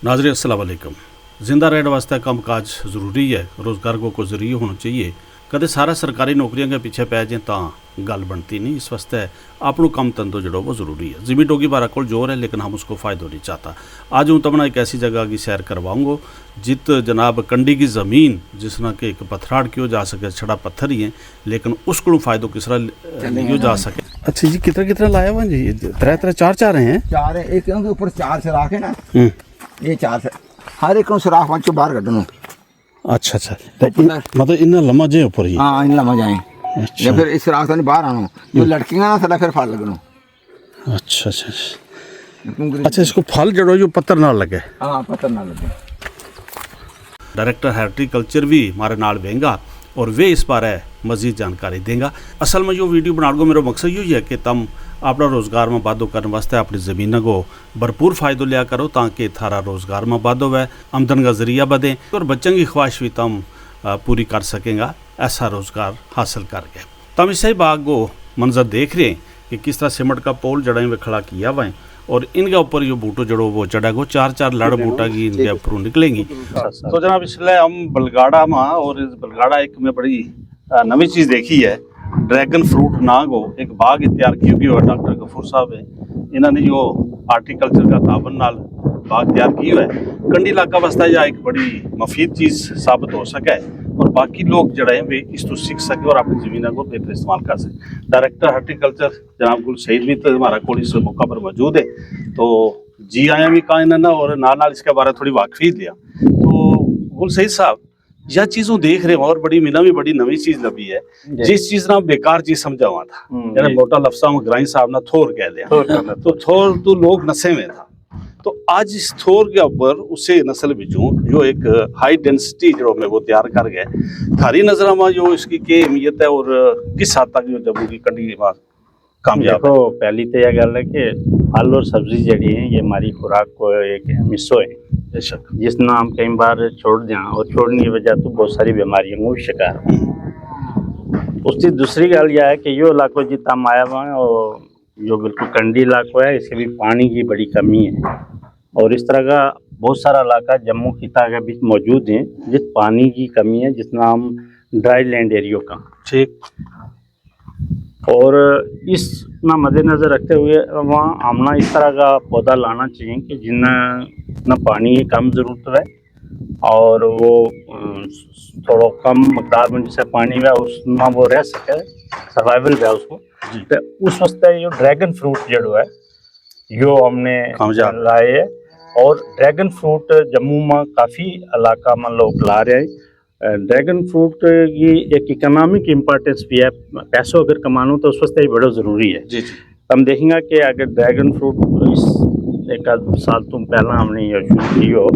नाज़रीन अस्सलाम वालेकुम। जिंदा रहने वास्ते कम काज जरूरी है, रोज़गार को जरिए होना चाहिए। कदे सारा सरकारी नौकरियों के पीछे पै जाए तो गल बनती नहीं। इस वास्ते आपनों कम धंधो जो वो ज़रूरी है। जिमी डोगी बारा को जोर है लेकिन हम उसको फ़ायदा नहीं चाहता। आज हूँ तमना एक ऐसी जगह की सैर करवाऊँगा जित जनाब कंडी की ज़मीन जिसना के एक पत्थराड़ क्यों जा सके, छड़ा पत्थर ही है लेकिन उसको फ़ायदो किस तरह लियो जा सके। अच्छा जी, कितना कितना लाया हुआ जी? तरह तरह चार हैं? चार है, एक के ऊपर चार सराख है ना, ये चार से हर एक सराख वंचो बाहर कटनो। अच्छा अच्छा, मतलब इन्ना लम्बा जे ऊपर ही? हाँ, इन लम्बा जाए। अच्छा। या फिर इस राख से बाहर आनो, जो लड़कियां ना सदा फिर फल लगनो। अच्छा अच्छा अच्छा, इसको फल जड़ो जो पत्थर ना लगे? हाँ, पत्थर ना लगे। डायरेक्टर हॉर्टिकल्चर भी हमारे नाल बेंगा और वे इस बारे मजीद जानकारी देंगे। असल में जो वीडियो बनाने को मेरा मकसद यही है कि तुम अपना रोज़गार में वाधो करने वास्ते अपनी ज़मीन को भरपूर फ़ायदा लिया करो ताकि थारा रोज़गार में वाधो है, आमदन का ज़रिया बढ़े और बच्चों की ख्वाहिश भी तुम पूरी कर सकेंगे ऐसा रोज़गार हासिल करके। तुम इसी बाग को मंजर देख रहे हैं कि किस तरह सीमेंट का पोल जड़ा में खड़ा किया हुआ है और इनके ऊपर जो बूटो जड़ो वो चढ़ेगो, चार चार लड़ बूटा की इनके ऊपर निकलेंगी। तो जनाब इसलिए हम बलगाड़ा में, और इस बलगाड़ा एक में बड़ी नवी चीज़ देखी है, ड्रैगन फ्रूट नाग हो एक बाग तैयार की हुई है। डॉक्टर गफूर साहब है, इन्होंने जो हार्टिकल्चर का ताबन नाल बाग तैयार की हुआ है। कंडी इलाका वास्ते यह एक बड़ी मफीद चीज़ साबित हो सके और बाकी लोग जड़े हैं वे इस तो सीख सके और अपनी ज़मीन को बेहतर इस्तेमाल कर सके। डायरेक्टर हार्टिकल्चर जनाब गुल सईद भी तो हमारा को इस मौका पर मौजूद है, तो जी आया भी कहा इन्होंने और नाल इसके बारे थोड़ी वाकफी लिया। तो गुल सईद साहब, यह चीज़ों देख रहे हो और बड़ी मिना भी बड़ी नवी चीज़ लभी है जिस चीज़ ना बेकार चीज़ समझा हुआ था, यानी मोटा लफ्सा में ग्राइन साहब ना थोर कह दिया तो थोर तो लोग नशे में था। तो आज इस थोर के ऊपर उसे नस्ल बिचूं जो एक हाई डेंसिटी जो में वो तैयार कर गए, थारी नजर में जो इसकी के अहमियत है और किस हद तक जो जम्मू की कंडी के बाद कामयाब है? देखो, पहली तो यह गल है कि फल और सब्जी जड़ी है ये हमारी खुराक को एक हिस्सों है, बेशक, जिसना हम कई बार छोड़ दें और छोड़ने की वजह तो बहुत सारी बीमारियों को भी शिकार हैं। उसकी दूसरी गल यह है कि यो इलाको जितना हम आया हुआ है और जो बिल्कुल कंडी इलाको है, इसके भी पानी की बड़ी कमी है और इस तरह का बहुत सारा इलाका जम्मू खिता के बीच मौजूद है जिस पानी की कमी है, जिसना हम ड्राई लैंड एरियो का। ठीक। और इस ना मद्देनज़र रखते हुए वहाँ हमना इस तरह का पौधा लाना चाहिए कि जिन्हें ना पानी की कम ज़रूरत है और वो थोड़ा कम मकदार में जैसे पानी है उसमें वो रह सके, सर्वाइवल है उसको। तो उस वास्ते ये ड्रैगन फ्रूट जड़ो है यो हमने लाए है और ड्रैगन फ्रूट जम्मू में काफ़ी इलाका में लोग ला रहे हैं। ड्रैगन फ्रूट की एक इकोनॉमिक इम्पोर्टेंस भी है, पैसों अगर कमानो तो उस वास्ते ही बड़ा ज़रूरी है। जी जी। हम देखेंगे कि अगर ड्रैगन फ्रूट इस एक आध साल तुम पहला हमने ये शुरू की हो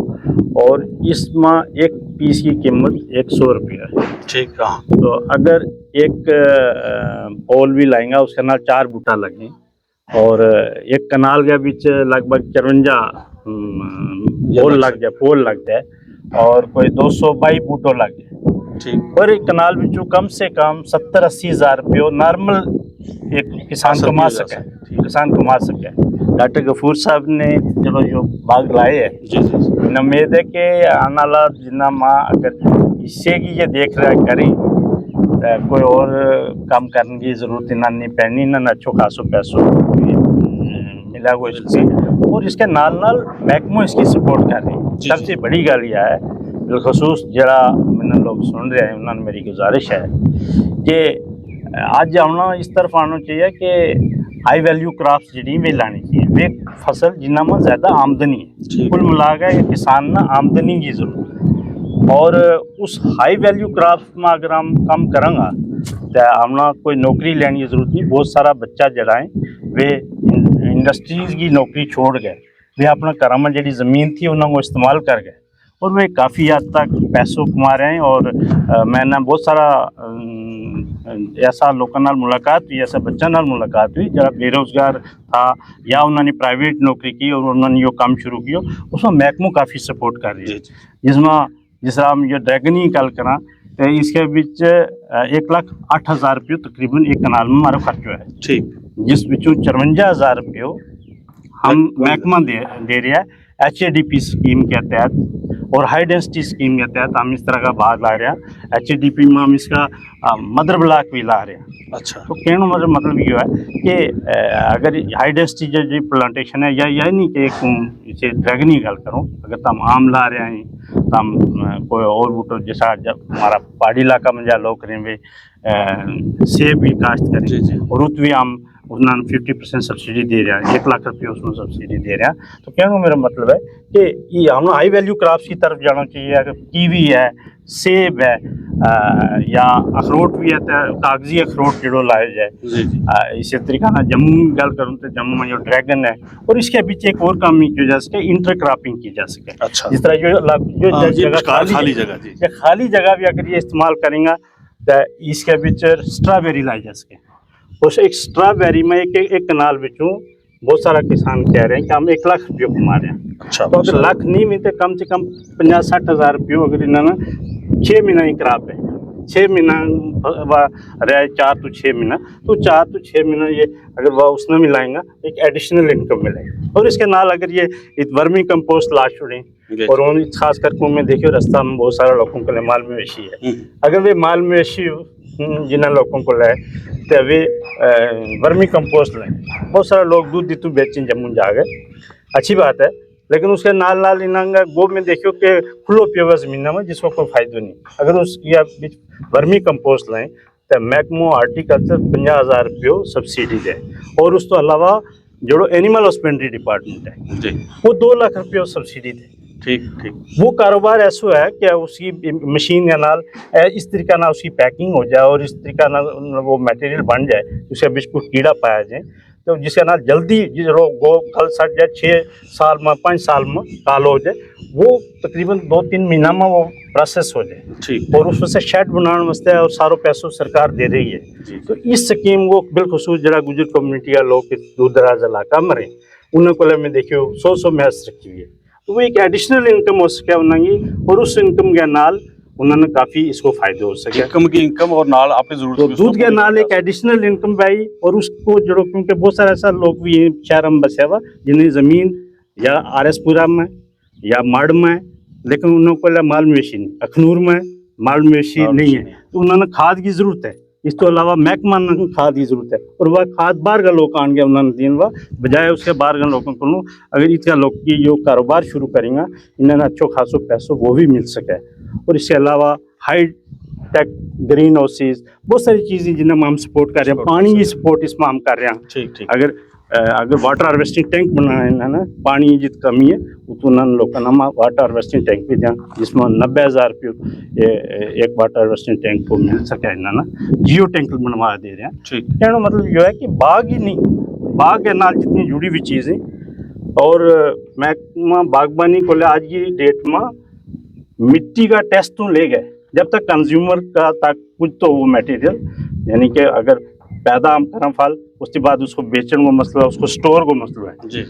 और इसमें एक पीस की कीमत 100 रुपया है। ठीक है। तो अगर एक पोल भी लाएंगे उसके नाल 4 बूटा लगे और एक कनाल के बीच लगभग 54 पोल लग जाए और कोई 222 बूटो लग जाए। ठीक। और एक कनाल बिचू कम से कम 70-80 हज़ार रुपये नॉर्मल एक किसान कमा सके, डॉक्टर गफूर साहब ने चलो जो बाग लाए है, उम्मीद है कि आने वाला जिन्ना माँ अगर इससे की ये देख रहा करें तो कोई और काम करने की ज़रूरत नहीं पैनी ना अच्छो खासो पैसों मिला वो इसको और इसके नाल नाल महकमों इसकी सपोर्ट कर रही है। सबसे बड़ी गल यह है बिलखसूस जरा मैंने लोग सुन रहे हैं उन्होंने मेरी गुजारिश है कि आज आना इस तरफ आना चाहिए कि हाई वैल्यू क्रॉप्स जी वे लानी चाहिए, वे फसल जिन्होंने ज़्यादा आमदनी है। कुल मिलाकर किसान ना आमदनी की ज़रूरत है और उस हाई वैल्यू क्रॉप्स में अगर हम कम करेंगे तो हमने कोई नौकरी लेने की ज़रूरत नहीं। बहुत सारा बच्चा जड़ा है वे इंडस्ट्रीज़ की नौकरी छोड़ गए, वे अपना घर में जी ज़मीन थी उन्होंने इस्तेमाल कर गए और वे काफ़ी हद तक पैसों कमा रहे हैं। और मैंने बहुत सारा ऐसा लोगों नाल मुलाकात हुई, ऐसा बच्चा नाल मुलाकात हुई जरा बेरोज़गार था या उन्होंने प्राइवेट नौकरी की और उन्होंने यो काम शुरू किया, उसमें महकमों काफ़ी सपोर्ट कर रही है। जिसमें जिस तरह हम ये ड्रैगन ही गल करा तो इसके बीच 1,08,000 रुपये तकरीबन एक कनाल में हमारा खर्च है। ठीक। जिस बिचों 54,000 रुपये हम महकमा दे रहा है HADP स्कीम के तहत और हाई डेंसिटी स्कीम के तहत हम इस तरह का भाग ला रहे हैं। HADP में हम इसका मदर ब्लॉक भी ला रहे हैं। अच्छा तो कहने का मतलब ये है कि अगर हाई डेंसिटी जो प्लांटेशन है या यह नहीं कि इसे ड्रैगन ही गल करूँ, अगर हम आम ला रहे हैं तो हम कोई और बूटो जैसा जब हमारा पहाड़ी इलाका में जा लोग करें वे सेब भी काश्त जी, जी। करें और उत भी हम उन्होंने 50% सब्सिडी दे रहे हैं, 1 लाख रुपये उसमें सब्सिडी दे रहे हैं। तो कहने का मेरा मतलब है कि ये हम हाई वैल्यू क्रॉप्स की तरफ जाना चाहिए। अगर कीवी है, सेब है या अखरोट भी है तो कागजी अखरोट जो लाया जाए। जी जी इसी तरीका ना जम्मू की गल करूँ तो जम्मू में जो ड्रैगन है और इसके बीच एक और काम की जा सके, इंटर क्रॉपिंग की जा सके। अच्छा जिस तरह हाँ, ये जगह खाली जगह जी ये खाली जगह भी अगर ये इस्तेमाल करेंगे तो इसके बीच स्ट्रॉबेरी लाई जा सके। उस एक स्ट्रॉबेरी में एक कनाल बिचों बहुत सारा किसान कह रहे हैं कि हम 1 लाख रुपये कमा रहे हैं। अच्छा तो अगर लाख नहीं मिलते कम से कम 50-60 हज़ार रुपये अगर इन्होंने 6 महीना ही क्रॉप है, 6 महीना रहे 4 तो 6 महीना, तो 4 तो 6 महीना ये अगर वह उसने मिलाएंगा एक एडिशनल इनकम मिलेगी। और इसके नाल अगर ये वर्मी कंपोस्ट ला छोड़ें और उन खास करके मैं देखियो रास्ता में बहुत सारे लोगों के लिए माल मवेशी है, अगर वे माल मवेशी जिन्हें लोगों को ले तो वे वर्मी कंपोस्ट लें। बहुत सारे लोग दूध दितु बेचें जम्मू जा गए, अच्छी बात है, लेकिन उसके नाल नाल इन्हें गो में देखियो कि खुलो पियो जमीन में जिसको कोई फायदा नहीं। अगर उस या वर्मी कंपोस्ट लें तो महकमो हार्टिकल्चर 50,000 रुपये सब्सिडी दे और उस तो अलावा जो एनिमल हस्बेंड्री डिपार्टमेंट है जी वो 2 लाख रुपये सब्सिडी दे। ठीक ठीक वो कारोबार ऐसा है कि उसकी मशीन या नाल इस तरीका ना उसकी पैकिंग हो जाए और इस तरीका ना वो मटेरियल बन जाए उसके बीच कोई कीड़ा पाया जाए तो जिसके नाल जल्दी जो गो कल सट जाए 6 साल में 5 साल में काल हो जाए, वो तकरीबन 2-3 महीना में वो प्रोसेस हो जाए ठीक और उसमें शेड बनाने वास्ते और सारो पैसों सरकार दे रही है। जी तो इस स्कीम को बिलखसूस जरा गुजर कम्युनिटी का लोग दूर दराज इलाका में रहे उन्होंने को मैं देखियो 100 मैच रखी हुई है, तो वो एक एडिशनल इनकम हो सके उन्हें और उस इनकम के नाल उन्होंने काफ़ी इसको फायदे हो सके। इनकम और नाल आपकी जरूरत तो दूध के नाल एक एडिशनल इनकम पाई और उसको जोड़ो क्योंकि बहुत सारे ऐसा लोग भी शहर में बसे हुआ जिन्हें ज़मीन या RS-पुरा में या माड़ में, लेकिन उन्होंने माल मवेशी नहीं, अखनूर में माल मवेशी नहीं है, तो उन्होंने खाद की ज़रूरत है। इस तो अलावा महकमा खाद की जरूरत है और वह खाद बाहर का लोग आन गया उन्होंने दिन व बजाय उसके बाहर का लोगों को अगर इसका लोग की जो कारोबार शुरू करेंगे इन्हें अच्छो खासो पैसों वो भी मिल सके। और इसके अलावा हाई टेक ग्रीन हाउसेज बहुत सारी चीज़ें जिन्हें हम सपोर्ट कर रहे हैं, पानी की सपोर्ट इसमें हम कर रहे हैं। ठीक ठीक अगर वाटर हार्वेस्टिंग टैंक बनाए ना पानी जित कमी है तो उन्होंने लोगों ने वाटर हार्वेस्टिंग टैंक भी दिया जिसमें 90,000 रुपये एक वाटर हार्वेस्टिंग टैंक को मिल सके। इन्होंने जियो टैंक बनवा दे रहे हैं। कहने मतलब जो है कि बाग ही नहीं, बाग के नाल जितनी जुड़ी हुई चीज़ें और महकमा बागबानी को आज की डेट में मिट्टी का टेस्ट तो ले गए जब तक कंज्यूमर का तक कुछ तो वो मटेरियल यानी कि अगर पैदा हम करें फल उसके बाद उसको बेचने को मसला उसको स्टोर को मसला है जी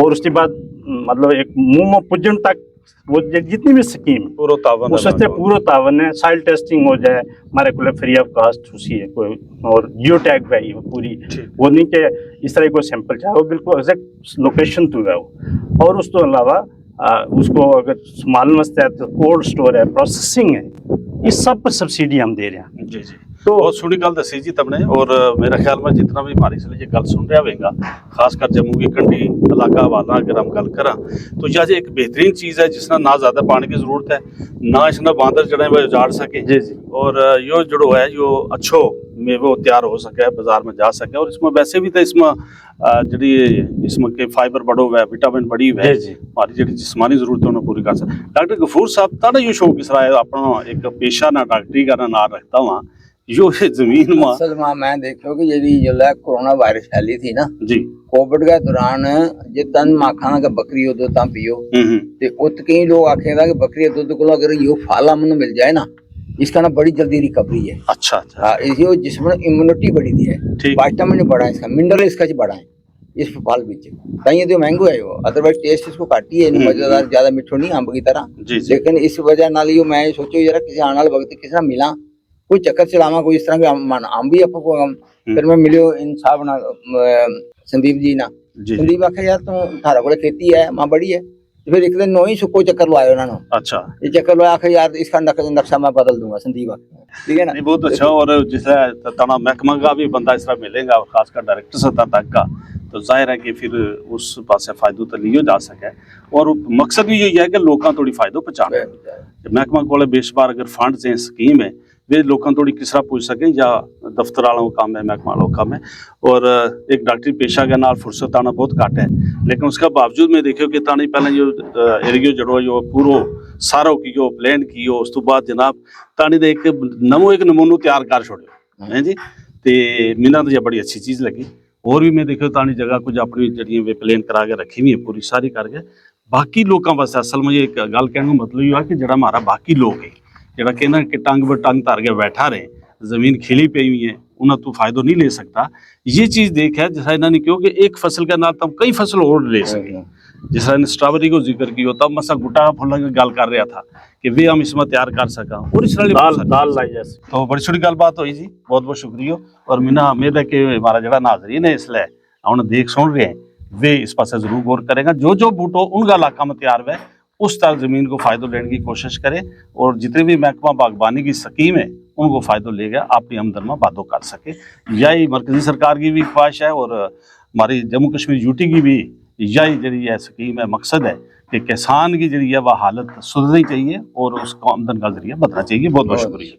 और उसके बाद मतलब एक मुंह में पुजन तक वो जितनी भी स्कीम पूरा तावन उस पूरा तावन है, सॉइल टेस्टिंग हो जाए हमारे को फ्री ऑफ कास्ट उसी है कोई और जियो टैग पे ही पूरी वो नहीं कि इस तरह कोई सैंपल चाहे वो बिल्कुल एग्जैक्ट लोकेशन तो है वो। और उस तो अलावा उसको अगर संभालने वास्ते तो कोल्ड स्टोर है, प्रोसेसिंग है, इस सब पर सब्सिडी हम दे रहे हैं। जी जी तो बहुत सोहनी गल दसी जी तुमने और मेरा ख्याल में जितना भी हमारी से ये गल सुन रहा होगा खासकर जम्मू की कंढी इलाका वाला अगर हम गल करा तो यह एक बेहतरीन चीज़ है जिसना ना ज़्यादा पानी की ज़रूरत है ना इसना बांदर जड़े वो उजाड़ सके जी जी और यो जो है यो अच्छो में वो तैयार हो सके बाजार में जा सके और इसमें वैसे भी तो इसमें जी इसमें के फाइबर बड़ो हुआ है, विटामिन बड़ी हुआ है, हमारी जी जिस्मानी जरूरत है पूरी कर सकते। डॉक्टर गफूर साहब ताड़ा यो शौक इस तरह अपना एक पेशा ना डॉक्टरी का ना रखता हुआ यो जमीन में असल में मैं देखो कि यदि जो है कोरोना वायरस फैली थी ना जी कोविड के दौरान जे तन माखा का बकरी हो दूध पियो ते उत कई लोग आखेगा कि बकरी दूध को अगर यो फाला मन मिल जाए ना इसका ना बड़ी जल्दी रिकवरी है। अच्छा हाँ इसलिए जिसमें इम्यूनिटी बढ़ी दी है, विटामिन बढ़ा है, इसका मिनरल इसका बढ़ा है इस फल बीच कहीं तो महंगो है वो, अदरवाइज टेस्ट इसको काटी है मजेदार ज्यादा मिठो नहीं अम्ब की तरह लेकिन इस वजह नाल यो मैं सोचो जरा किसी आने वाले वक्त किसी मिला कोई चक्कर चलावा कोई इस तरह के आम भी आपको फिर मैं मिलो इन साहब ना संदीप जी ना संदीप आखे यार तुम थारा को खेती है मां बड़ी है तो फिर एक दिन नो ही सुको चक्कर लवाया उन्होंने, अच्छा ये चक्कर लवाया आखिर यार इसका नक्शा मैं बदल दूंगा संदीप आखिर, ठीक है ना। नहीं बहुत अच्छा। और जिस तना महकमा का भी बंदा इस तरह मिलेगा और खासकर डायरेक्टर सतह तक का, तो जाहिर है कि फिर उस पास फायदो तो लियो जा सके। और मकसद भी यही है कि लोगों थोड़ी फायदो पहुंचाने। महकमा को बेशबार अगर फंड से स्कीम है वे लोगों थोड़ी किस तरह पूछ सकें, या दफ्तर वालों का काम है, महकमा वालों का काम है। और एक डॉक्टरी पेशा के नाल फुर्सत आना बहुत घट है, लेकिन उसके बावजूद मैं देखियो कि तानी पहले जो एरियो जड़ो जो पूरा सारो की जो प्लान की उस तो बाद जनाब तानी दे एक नमूनो तैयार कर छोड़ियो है जी। ते मिना तो बड़ी अच्छी चीज़ लगी। और भी मैं देखियो तानी जगह कुछ अपनी जड़ियाँ वे प्लान करा के रखी हुई है पूरी सारी करके। बाकी लोगों वास्ते असल में एक गल कहने का मतलब ये है कि जरा हमारा बाकी लोग है जरा कहना कि टंग ब टंग तार के बैठा रहे, जमीन खिली पई हुई है, उन्हें तू फायदो नहीं ले सकता। ये चीज़ देख है जैसा इन्होंने क्यों कि एक फसल का नाम तुम कई फसल और ले सके। जिस तरह स्ट्रॉबेरी को जिक्र किया तब मसा गुटा फुल्ला की गल कर रहा था कि वे हम इसमें तैयार कर सका। और इस तरह दाल लाई जैसे तो बड़ी छोटी गलबात हुई जी, बहुत बहुत शुक्रिया। और मिना उम्मीद है कि हमारा जरा नाजरीन है इसलिए उन्हें देख सुन रहे हैं वे इस पास जरूर गौर करेगा। जो जो बूटो उनका इलाका में तैयार हुआ उस तरह ज़मीन को फ़ायदा लेने की कोशिश करें। और जितने भी महकमा बागबानी की स्कीम है उनको फ़ायदा लेगा अपनी आमदन में वाधो कर सके। यही मरकजी सरकार की भी ख्वाहिश है और हमारी जम्मू कश्मीर यूटी की भी यही जरिए है स्कीम है। मकसद है कि किसान की जरिए वह हालत सुधरनी चाहिए और उसको आमदन का जरिया बनना चाहिए। बहुत बहुत शुक्रिया।